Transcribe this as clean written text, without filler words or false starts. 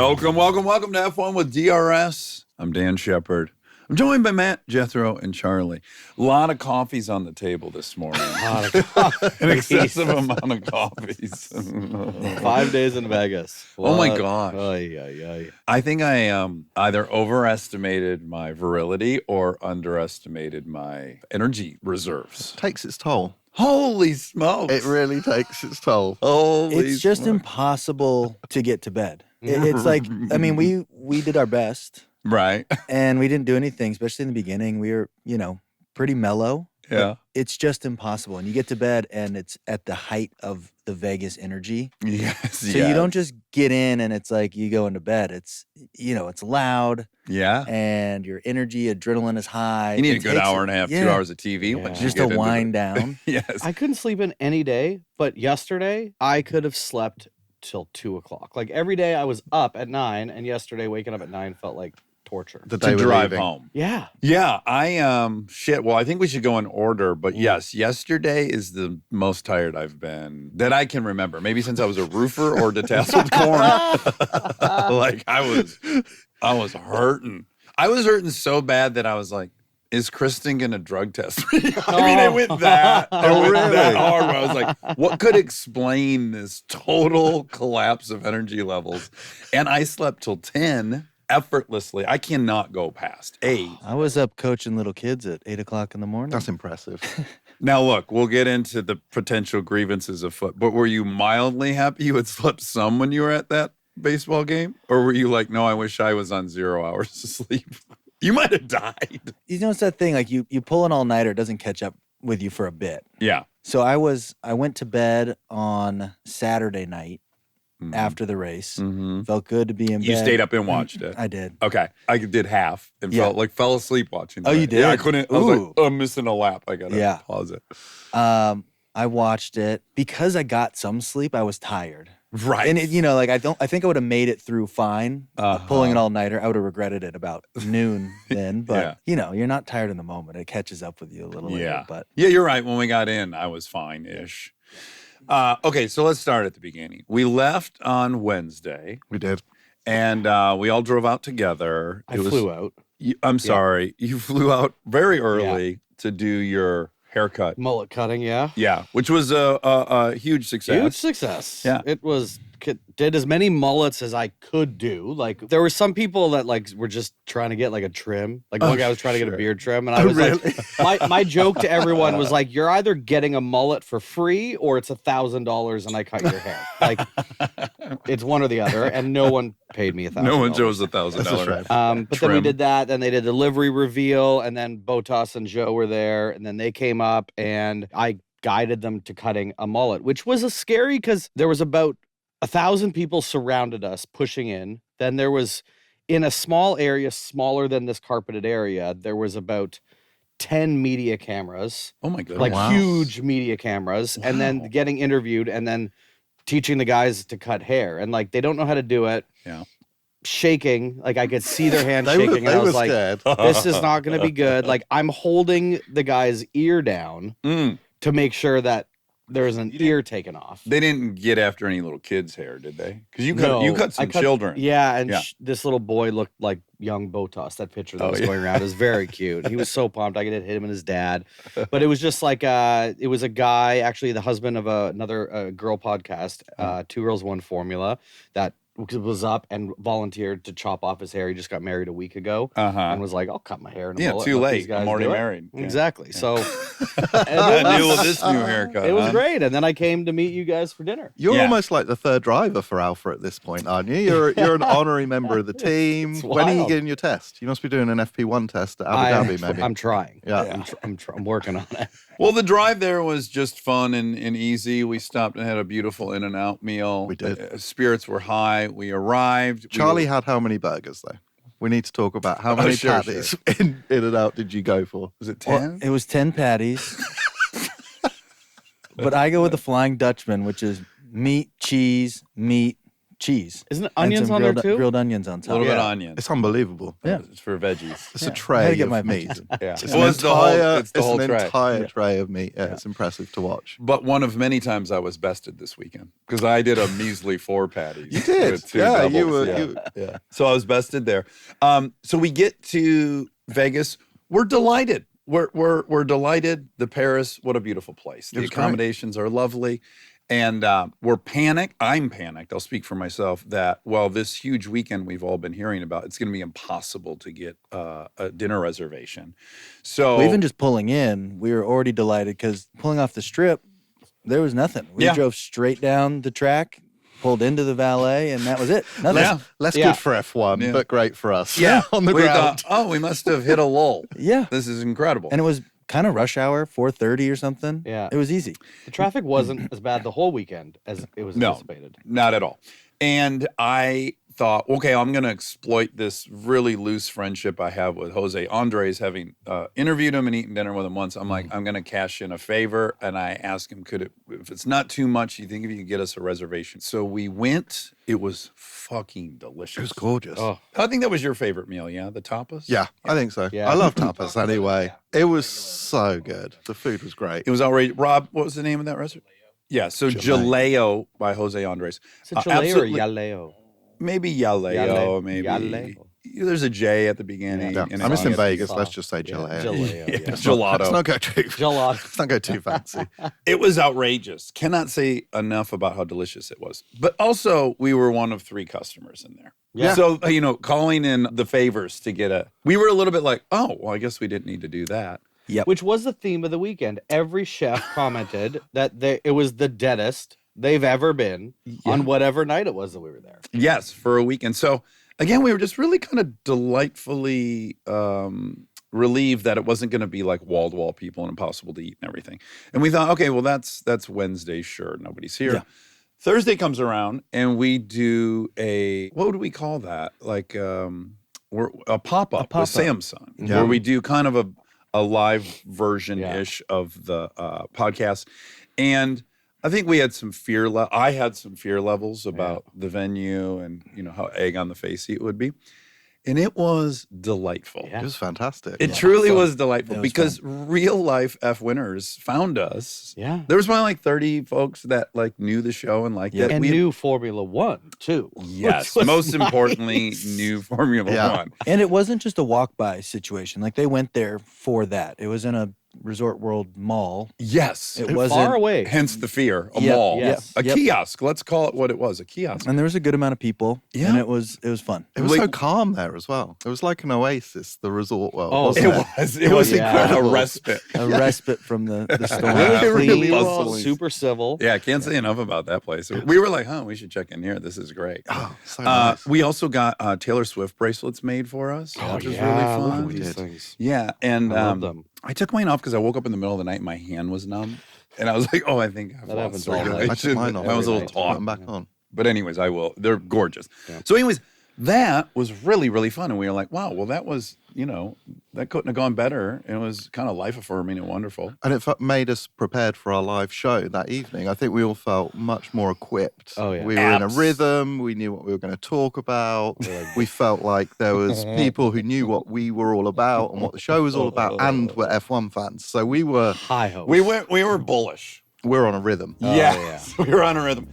Welcome to F1 with DRS. I'm Dan Shepard. I'm joined by Matt, Jethro, and Charlie. A lot of coffees on the table this morning. An excessive amount of coffees. 5 days in Vegas. Oh my gosh. I I think I either overestimated my virility or underestimated my energy reserves. Takes its toll. Holy smokes. It really takes its toll. It's just impossible to get to bed. It's like, I mean, we did our best. Right. And we didn't do anything, especially in the beginning. We were, pretty mellow. Yeah. It's just impossible. And you get to bed and it's at the height of the Vegas energy. Yes. So you don't just get in and it's like you go into bed. It's, it's loud. Yeah. And your energy, adrenaline is high. You need a good hour and a half, 2 hours of TV. Yeah. Once you Just get to into wind it. down. Yes. I couldn't sleep in any day, but yesterday I could have slept till 2 o'clock. Like every day I was up at 9, and yesterday waking up at 9 felt like torture. The day To we're drive leaving. home. Yeah. Yeah, well, I think we should go in order, but yes, yesterday is the most tired I've been that I can remember. Maybe since I was a roofer or detasseled corn. Like I was hurting. I was hurting so bad that I was like, is Kristen gonna drug test me? I mean, it went that. It went that hard. Where I was like, what could explain this total collapse of energy levels? And I slept till 10 effortlessly. I cannot go past 8. I was up coaching little kids at 8 o'clock in the morning. That's impressive. Now, look, we'll get into the potential grievances afoot, but were you mildly happy you had slept some when you were at that baseball game? Or were you like, no, I wish I was on 0 hours of sleep? You might have died. It's that thing, like you pull an all-nighter, it doesn't catch up with you for a bit. Yeah. So I went to bed on Saturday night after the race. Mm-hmm. Felt good to be in bed. You stayed up and watched it. I did. Okay. I did half and fell asleep watching it. Oh, you did? Yeah, I couldn't. I was like, Ooh. oh, I'm missing a lap. I got to pause it. I watched it. Because I got some sleep, I was tired. Right. And I think I would have made it through fine. Pulling an all-nighter, I would have regretted it about noon then. But, you're not tired in the moment. It catches up with you a little later. But yeah, you're right. When we got in, I was fine-ish. Okay, so let's start at the beginning. We left on Wednesday. We did. And we all drove out together. I flew out. I'm sorry. You flew out very early to do your haircut. Mullet cutting, yeah. Yeah, which was a huge success. Huge success. Yeah. It did as many mullets as I could do. Like there were some people that were just trying to get like a trim. Like one guy was trying to get a beard trim, and I was like, my joke to everyone was like, you're either getting a mullet for free or it's $1,000 and I cut your hair. Like it's one or the other, and no one paid me $1,000. No one chose $1,000. But then we did that. Then they did the livery reveal, and then Botas and Joe were there, and then they came up, and I guided them to cutting a mullet, which was a scary because there was about 1,000 people surrounded us pushing in. Then there was, in a small area, smaller than this carpeted area, there was about 10 media cameras. Oh my goodness. Like huge media cameras. Wow. And then getting interviewed and then teaching the guys to cut hair. And like, they don't know how to do it. Yeah. Shaking. Like I could see their hands shaking. And I was like, this is not going to be good. Like I'm holding the guy's ear down to make sure that there's an ear taken off. They didn't get after any little kids' hair, did they? Because you cut some children. Yeah, and this little boy looked like young Botas. That picture that was going around is very cute. He was so pumped. I could hit him and his dad. But it was just like it was a guy, actually the husband of another girl podcast, Two Girls, One Formula, that was up and volunteered to chop off his hair. He just got married a week ago and was like, I'll cut my hair in a mullet. Too late. I'm already married. Exactly. Yeah. So I deal with this new haircut. It was great. And then I came to meet you guys for dinner. You're almost like the third driver for Alpha at this point, aren't you? You're an honorary member of the team. When are you getting your test? You must be doing an FP1 test at Abu Dhabi, maybe. I'm trying. Yeah. I'm working on it. Well, the drive there was just fun and easy. We stopped and had a beautiful In-N-Out meal. We did. Spirits were high. We arrived. Charlie had how many burgers, though? We need to talk about how many patties in In-N-Out did you go for? Was it 10? Well, it was 10 patties. But I go with the Flying Dutchman, which is meat, cheese, meat, cheese. Isn't it and onions some on there grilled, too? grilled onions on A top. little bit of Yeah. onion. It's unbelievable. Yeah. It's for veggies. It's Yeah. a I tray had to get of my meat. veggies in. Yeah. It's Well, an it's the whole, entire, it's the whole an tray. entire tray of meat. Yeah, it's impressive to watch. But one of many times I was bested this weekend because I did a measly 4 patties. You did. With 2 Yeah, you doubles. were- Yeah. you- yeah. So I was bested there. So we get to Vegas. We're delighted. We're delighted. The Paris, what a beautiful place. The was great. accommodations are lovely. And we're panicked. I'm panicked. I'll speak for myself that, well, this huge weekend we've all been hearing about, it's going to be impossible to get a dinner reservation. So Well, even just pulling in, we were already delighted because pulling off the strip, there was nothing. We Yeah. drove straight down the track, pulled into the valet, and that was it. Nothing. Yeah. Less Yeah. good for F1, Yeah. but great for us. Yeah, on the we ground. thought, oh, we must have hit a lull. Yeah. This is incredible. And it was kind of rush hour, 4:30 or something. Yeah. It was easy. The traffic wasn't as bad the whole weekend as it was No. anticipated. Not at all. And I thought, okay, I'm going to exploit this really loose friendship I have with Jose Andres, having interviewed him and eaten dinner with him once. I'm like, I'm going to cash in a favor. And I asked him, if it's not too much, you think if you could get us a reservation? So we went. It was fucking delicious. It was gorgeous. Oh, I think that was your favorite meal, yeah? The tapas? Yeah, I think so. Yeah. I love tapas anyway. It was so good. The food was great. It was outrageous. Rob, what was the name of that restaurant? Yeah, so Jaleo by Jose Andres. is it Chile or absolutely- Yaleo? Maybe Yaleo, Yale- maybe. Yaleo. There's a J at the beginning. Yeah. and I'm it's just in on- Vegas. Saw. Let's just say Yeah, Jaleo. Jaleo, Yeah. yeah. Gelato. Let's not go too. Gelato. Let's not go too fancy. It was outrageous. Cannot say enough about how delicious it was. But also, we were one of 3 customers in there. Yeah. So, calling in the favors to get we were a little bit like, oh, well, I guess we didn't need to do that. Which was the theme of the weekend. Every chef commented that it was the deadest they've ever been on whatever night it was that we were there. Yes, for a weekend. So, again, we were just really kind of delightfully relieved that it wasn't going to be like wall-to-wall people and impossible to eat and everything. And we thought, okay, well, that's Wednesday, sure, nobody's here. Yeah. Thursday comes around and we do what would we call that? Like we're a pop-up with Samsung, Yeah. where we do kind of a live version-ish of the podcast. And I think we had some fear. I had some fear levels about the venue and how egg on the face it would be, and it was delightful. Yeah. It was fantastic. It truly So- was delightful It was because real life F winners found us. Yeah. There was probably like 30 folks that like knew the show and liked it. And We- new Formula One, too. yes, which was most nice. importantly, new Formula Yeah. One. And it wasn't just a walk by situation. Like they went there for that. It was in a Resort World mall. Yes, It Far wasn't. away. hence the fear. A Yep, mall, yes, a yep. kiosk. Let's call it what it was—a kiosk. And there was a good amount of people. Yeah. And it was fun. It was Like- so calm there as well. It was like an oasis, the resort world. Oh, wasn't It it? was. It was a incredible. respite. A respite from the storm. Really, Really really well, bustling. super civil. Yeah, I can't say enough about that place. We were like, we should check in here. This is great. Oh, so nice. We also got Taylor Swift bracelets made for us, which is really look at fun. We these did. things. Yeah, and I love them. I took mine off because I woke up in the middle of the night and my hand was numb, and I was like, I think I've That lost happens all night. circulation. I took mine off. I was a little night. Put taut. them back on. But anyways, I will. They're gorgeous. Yeah. So anyways, that was really, really fun. And we were like, wow, well, that was, that couldn't have gone better. And it was kind of life affirming and wonderful. And it made us prepared for our live show that evening. I think we all felt much more equipped. Oh, yeah. We were in a Abs- rhythm. We knew what we were going to talk about. We felt like there was people who knew what we were all about and what the show was all about and were F1 fans. So we were High hopes. We were bullish. on a rhythm. Yes, we were on a rhythm.